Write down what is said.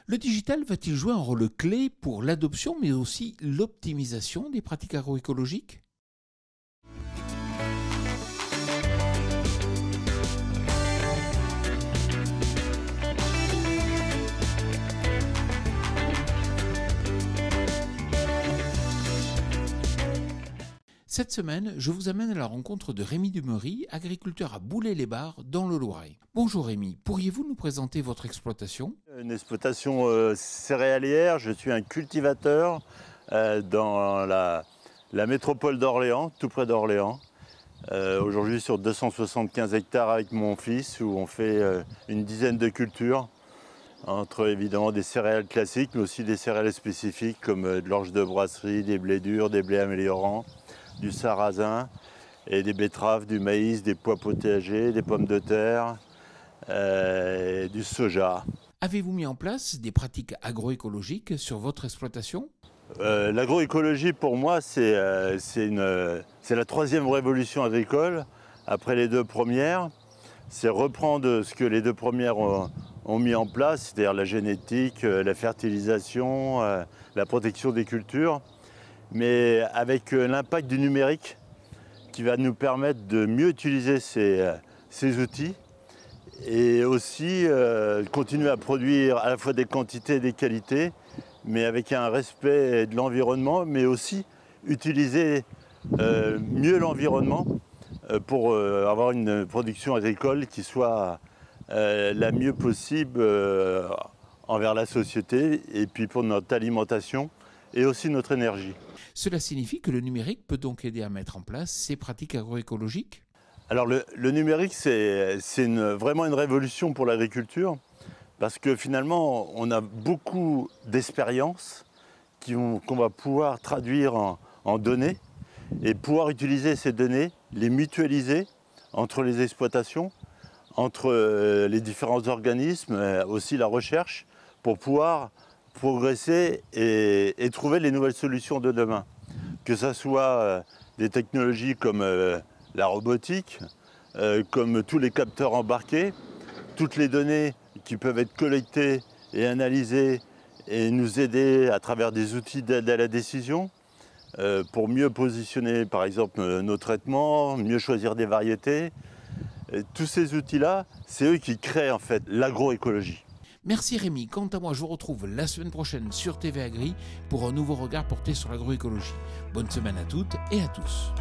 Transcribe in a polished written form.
Le digital va-t-il jouer un rôle clé pour l'adoption mais aussi l'optimisation des pratiques agroécologiques ? Cette semaine, je vous amène à la rencontre de Rémi Dumery, agriculteur à Boulay-les-Barres, dans le Loiret. Bonjour Rémi, pourriez-vous nous présenter votre exploitation ? Une exploitation céréalière, je suis un cultivateur dans la métropole d'Orléans, tout près d'Orléans. Aujourd'hui sur 275 hectares avec mon fils, où on fait une dizaine de cultures, entre évidemment des céréales classiques, mais aussi des céréales spécifiques comme de l'orge de brasserie, des blés durs, des blés améliorants, du sarrasin, et des betteraves, du maïs, des pois potagers, des pommes de terre, du soja. Avez-vous mis en place des pratiques agroécologiques sur votre exploitation ? L'agroécologie pour moi c'est la troisième révolution agricole après les deux premières. C'est reprendre ce que les deux premières ont mis en place, c'est-à-dire la génétique, la fertilisation, la protection des cultures, mais avec l'impact du numérique qui va nous permettre de mieux utiliser ces outils et aussi continuer à produire à la fois des quantités et des qualités, mais avec un respect de l'environnement, mais aussi utiliser mieux l'environnement pour avoir une production agricole qui soit la mieux possible envers la société et puis pour notre alimentation et aussi notre énergie. Cela signifie que le numérique peut donc aider à mettre en place ces pratiques agroécologiques ? Alors le numérique, c'est vraiment une révolution pour l'agriculture parce que finalement, on a beaucoup d'expériences qu'on va pouvoir traduire en données et pouvoir utiliser ces données, les mutualiser entre les exploitations, entre les différents organismes, aussi la recherche, pour pouvoir progresser et trouver les nouvelles solutions de demain. Que ce soit des technologies comme la robotique, comme tous les capteurs embarqués, toutes les données qui peuvent être collectées et analysées et nous aider à travers des outils d'aide à la décision pour mieux positionner par exemple nos traitements, mieux choisir des variétés. Et tous ces outils-là, c'est eux qui créent en fait l'agroécologie. Merci Rémi. Quant à moi, je vous retrouve la semaine prochaine sur TV Agri pour un nouveau regard porté sur l'agroécologie. Bonne semaine à toutes et à tous.